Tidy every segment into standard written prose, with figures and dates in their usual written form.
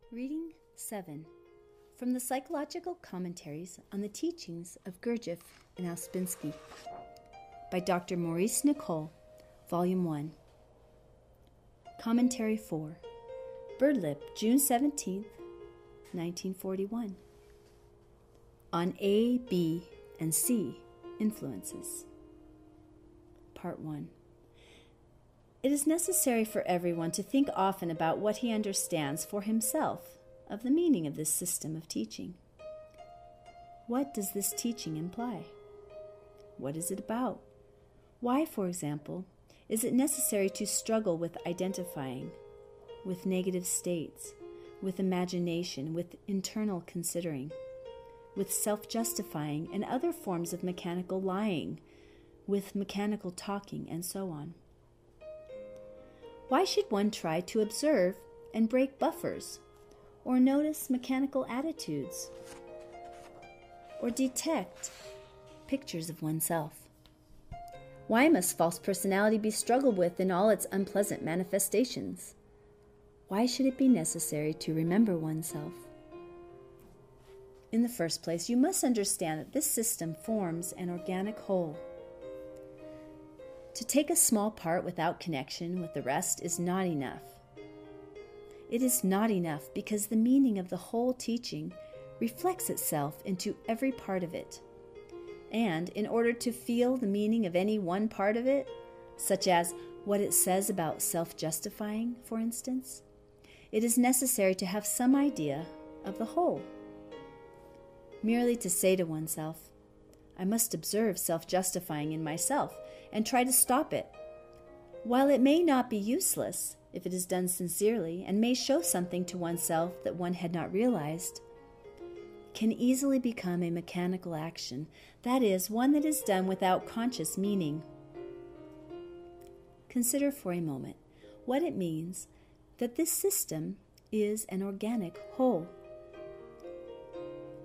Reading 7 from the Psychological Commentaries on the Teachings of Gurdjieff and Ouspensky by Dr. Maurice Nicoll, Volume 1. Commentary 4. Birdlip, June 17th, 1941. On A, B, and C Influences. Part 1. It is necessary for everyone to think often about what he understands for himself of the meaning of this system of teaching. What does this teaching imply? What is it about? Why, for example, is it necessary to struggle with identifying, with negative states, with imagination, with internal considering, with self-justifying and other forms of mechanical lying, with mechanical talking, and so on? Why should one try to observe and break buffers, or notice mechanical attitudes, or detect pictures of oneself? Why must false personality be struggled with in all its unpleasant manifestations? Why should it be necessary to remember oneself? In the first place, you must understand that this system forms an organic whole. To take a small part without connection with the rest is not enough. It is not enough because the meaning of the whole teaching reflects itself into every part of it. And in order to feel the meaning of any one part of it, such as what it says about self-justifying, for instance, it is necessary to have some idea of the whole. Merely to say to oneself, I must observe self-justifying in myself and try to stop it, while it may not be useless if it is done sincerely and may show something to oneself that one had not realized, can easily become a mechanical action, that is, one that is done without conscious meaning. Consider for a moment what it means that this system is an organic whole.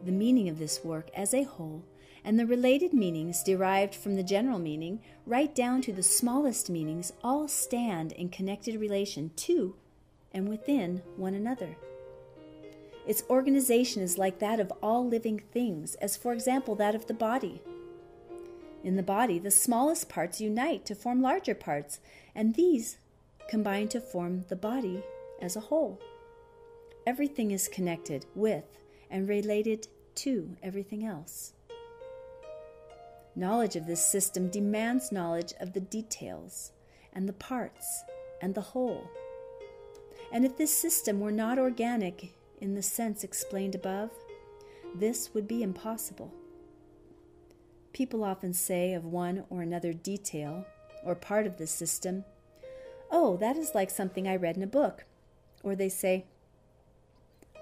The meaning of this work as a whole and the related meanings derived from the general meaning, right down to the smallest meanings, all stand in connected relation to and within one another. Its organization is like that of all living things, as for example that of the body. In the body, the smallest parts unite to form larger parts, and these combine to form the body as a whole. Everything is connected with and related to everything else. Knowledge of this system demands knowledge of the details and the parts and the whole. And if this system were not organic in the sense explained above, this would be impossible. People often say of one or another detail or part of this system, "Oh, that is like something I read in a book." Or they say,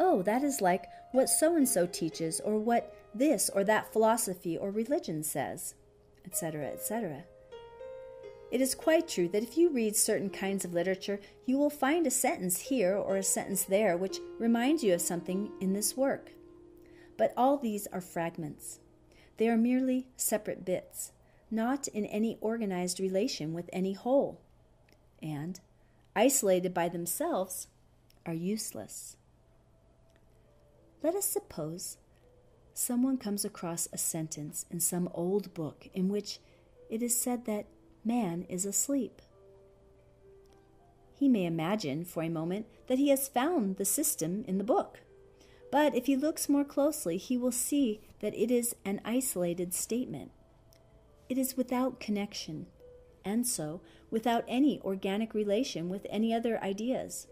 "Oh, that is like what so-and-so teaches, or what this or that philosophy or religion says," etc., etc. It is quite true that if you read certain kinds of literature, you will find a sentence here or a sentence there which reminds you of something in this work. But all these are fragments. They are merely separate bits, not in any organized relation with any whole, and, isolated by themselves, are useless. Let us suppose someone comes across a sentence in some old book in which it is said that man is asleep. He may imagine for a moment that he has found the system in the book, but if he looks more closely, he will see that it is an isolated statement. It is without connection, and so without any organic relation with any other ideas.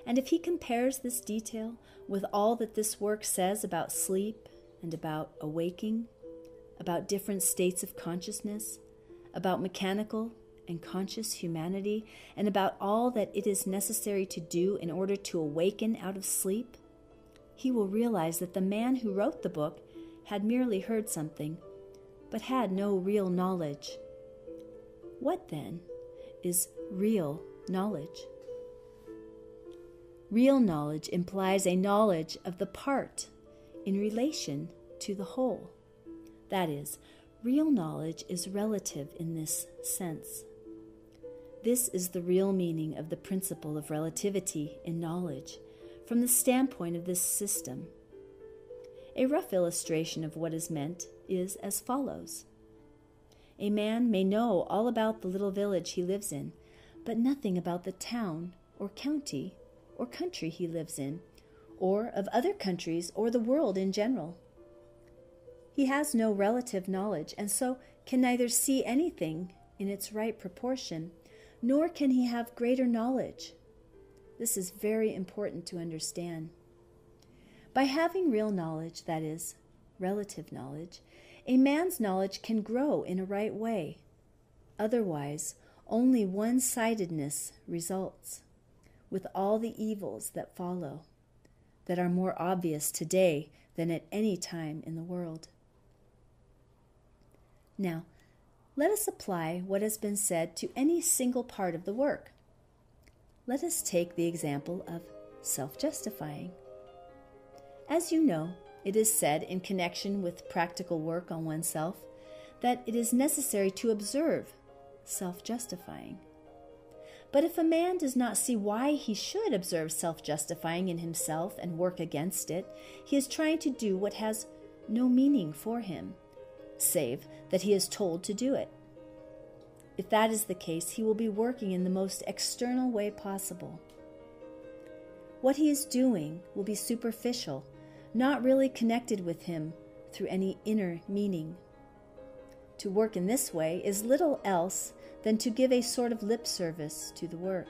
And if he compares this detail with all that this work says about sleep and about awaking, about different states of consciousness, about mechanical and conscious humanity, and about all that it is necessary to do in order to awaken out of sleep, he will realize that the man who wrote the book had merely heard something, but had no real knowledge. What, then, is real knowledge? Real knowledge implies a knowledge of the part in relation to the whole. That is, real knowledge is relative in this sense. This is the real meaning of the principle of relativity in knowledge, from the standpoint of this system. A rough illustration of what is meant is as follows. A man may know all about the little village he lives in, but nothing about the town or county or country he lives in, or of other countries or the world in general. He has no relative knowledge, and so can neither see anything in its right proportion, nor can he have greater knowledge. This is very important to understand. By having real knowledge, that is, relative knowledge, a man's knowledge can grow in a right way. Otherwise, only one-sidedness results, with all the evils that follow, that are more obvious today than at any time in the world. Now, let us apply what has been said to any single part of the work. Let us take the example of self-justifying. As you know, it is said in connection with practical work on oneself that it is necessary to observe self-justifying. But if a man does not see why he should observe self-justifying in himself and work against it, he is trying to do what has no meaning for him, save that he is told to do it. If that is the case, he will be working in the most external way possible. What he is doing will be superficial, not really connected with him through any inner meaning. To work in this way is little else than to give a sort of lip service to the work.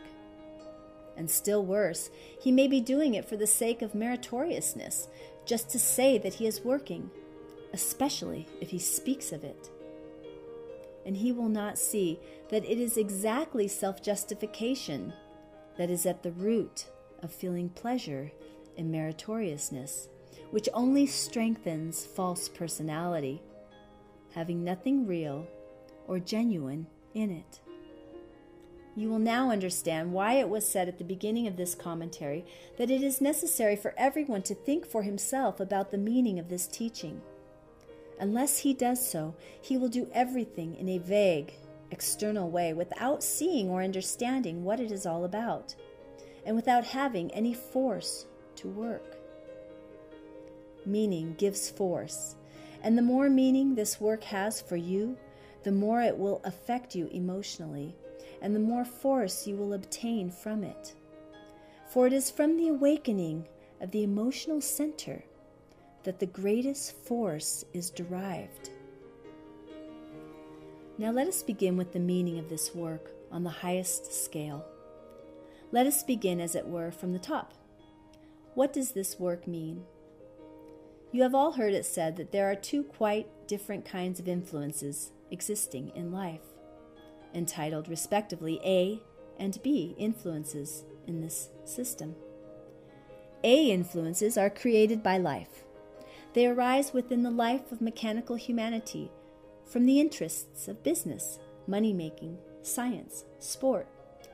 And still worse, he may be doing it for the sake of meritoriousness, just to say that he is working, especially if he speaks of it. And he will not see that it is exactly self-justification that is at the root of feeling pleasure in meritoriousness, which only strengthens false personality, having nothing real or genuine in it. You will now understand why it was said at the beginning of this commentary that it is necessary for everyone to think for himself about the meaning of this teaching. Unless he does so, he will do everything in a vague, external way without seeing or understanding what it is all about, and without having any force to work. Meaning gives force, and the more meaning this work has for you, the more it will affect you emotionally, and the more force you will obtain from it. For it is from the awakening of the emotional center that the greatest force is derived. Now let us begin with the meaning of this work on the highest scale. Let us begin, as it were, from the top. What does this work mean? You have all heard it said that there are two quite different kinds of influences existing in life, entitled respectively A and B influences in this system. A influences are created by life. They arise within the life of mechanical humanity from the interests of business, money-making, science, sport,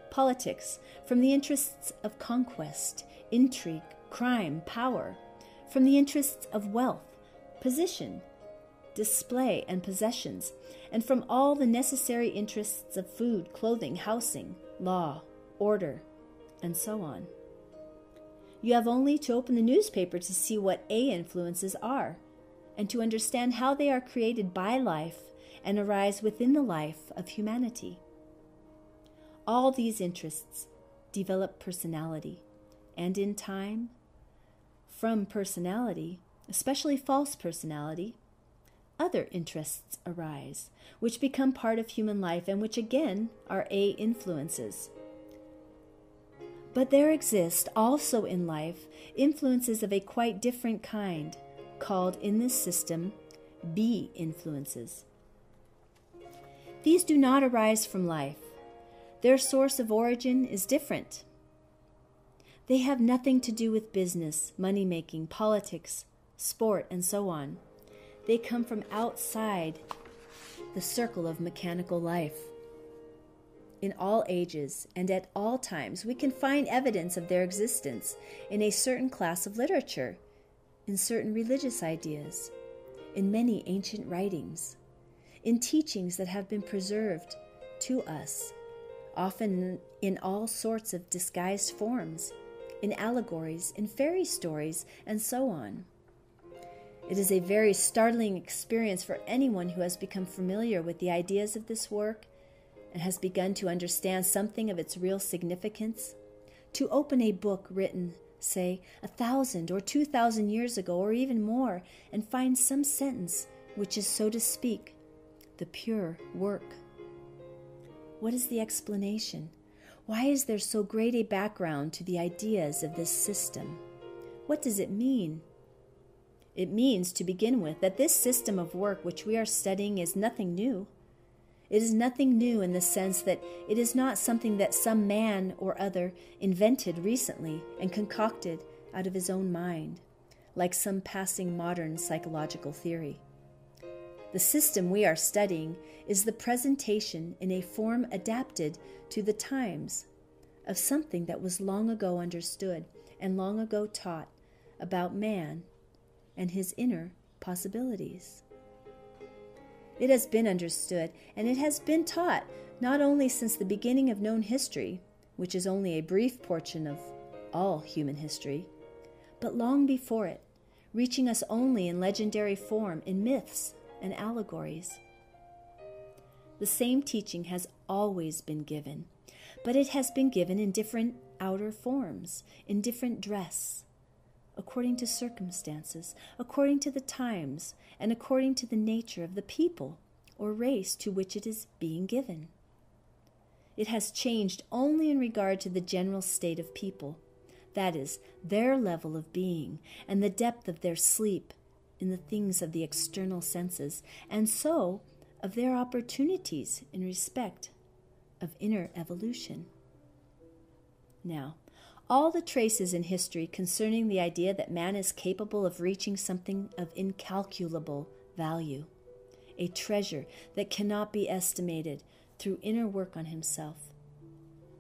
politics, from the interests of conquest, intrigue, crime, power, from the interests of wealth, position, display, and possessions, and from all the necessary interests of food, clothing, housing, law, order, and so on. You have only to open the newspaper to see what A influences are, and to understand how they are created by life and arise within the life of humanity. All these interests develop personality, and in time, from personality, especially false personality, other interests arise, which become part of human life and which again are A influences. But there exist also in life influences of a quite different kind, called in this system B influences. These do not arise from life. Their source of origin is different. They have nothing to do with business, money-making, politics, sport, and so on. They come from outside the circle of mechanical life. In all ages and at all times, we can find evidence of their existence in a certain class of literature, in certain religious ideas, in many ancient writings, in teachings that have been preserved to us, often in all sorts of disguised forms, in allegories, in fairy stories, and so on. It is a very startling experience for anyone who has become familiar with the ideas of this work and has begun to understand something of its real significance, to open a book written, say, 1,000 or 2,000 years ago, or even more, and find some sentence which is, so to speak, the pure work. What is the explanation? Why is there so great a background to the ideas of this system? What does it mean? It means, to begin with, that this system of work which we are studying is nothing new. It is nothing new in the sense that it is not something that some man or other invented recently and concocted out of his own mind, like some passing modern psychological theory. The system we are studying is the presentation in a form adapted to the times of something that was long ago understood and long ago taught about man and his inner possibilities. It has been understood and it has been taught not only since the beginning of known history, which is only a brief portion of all human history, but long before it, reaching us only in legendary form in myths and allegories. The same teaching has always been given, but it has been given in different outer forms, in different dress, according to circumstances, according to the times, and according to the nature of the people or race to which it is being given. It has changed only in regard to the general state of people, that is, their level of being and the depth of their sleep in the things of the external senses, and so of their opportunities in respect of inner evolution. Now, all the traces in history concerning the idea that man is capable of reaching something of incalculable value, a treasure that cannot be estimated through inner work on himself,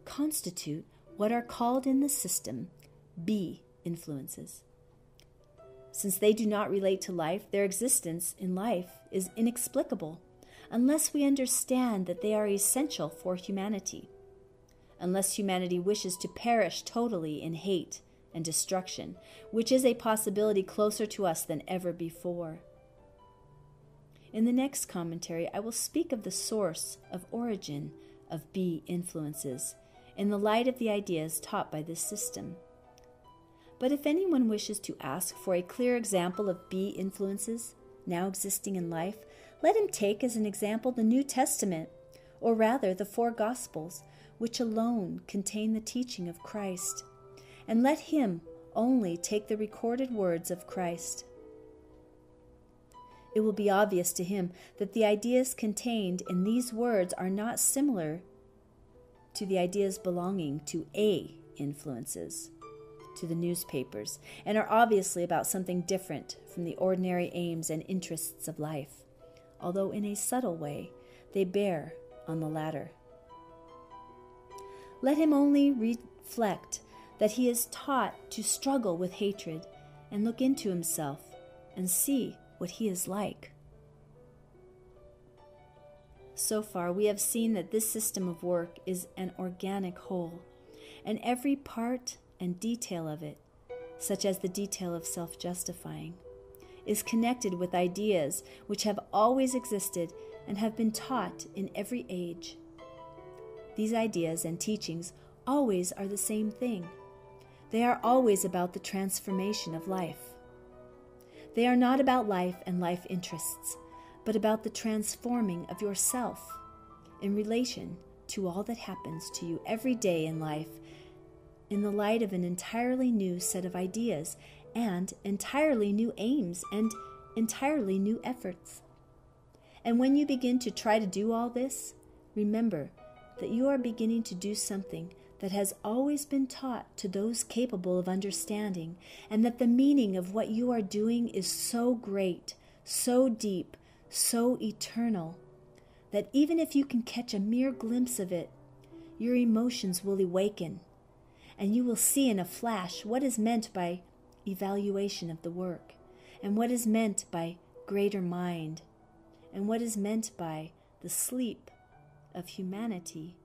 constitute what are called in the system B influences. Since they do not relate to life, their existence in life is inexplicable unless we understand that they are essential for humanity, unless humanity wishes to perish totally in hate and destruction, which is a possibility closer to us than ever before. In the next commentary, I will speak of the source of origin of B influences in the light of the ideas taught by this system. But if anyone wishes to ask for a clear example of B influences now existing in life, let him take as an example the New Testament, or rather the 4 Gospels, which alone contain the teaching of Christ, and let him only take the recorded words of Christ. It will be obvious to him that the ideas contained in these words are not similar to the ideas belonging to A influences, to the newspapers, and are obviously about something different from the ordinary aims and interests of life, although in a subtle way they bear on the latter. Let him only reflect that he is taught to struggle with hatred and look into himself and see what he is like. So far, we have seen that this system of work is an organic whole, and every part and detail of it, such as the detail of self-justifying, is connected with ideas which have always existed and have been taught in every age. These ideas and teachings always are the same thing. They are always about the transformation of life. They are not about life and life interests, but about the transforming of yourself in relation to all that happens to you every day in life, in the light of an entirely new set of ideas and entirely new aims and entirely new efforts. And when you begin to try to do all this, remember that you are beginning to do something that has always been taught to those capable of understanding, and that the meaning of what you are doing is so great, so deep, so eternal, that even if you can catch a mere glimpse of it, your emotions will awaken, and you will see in a flash what is meant by evaluation of the work, and what is meant by greater mind, and what is meant by the sleep of humanity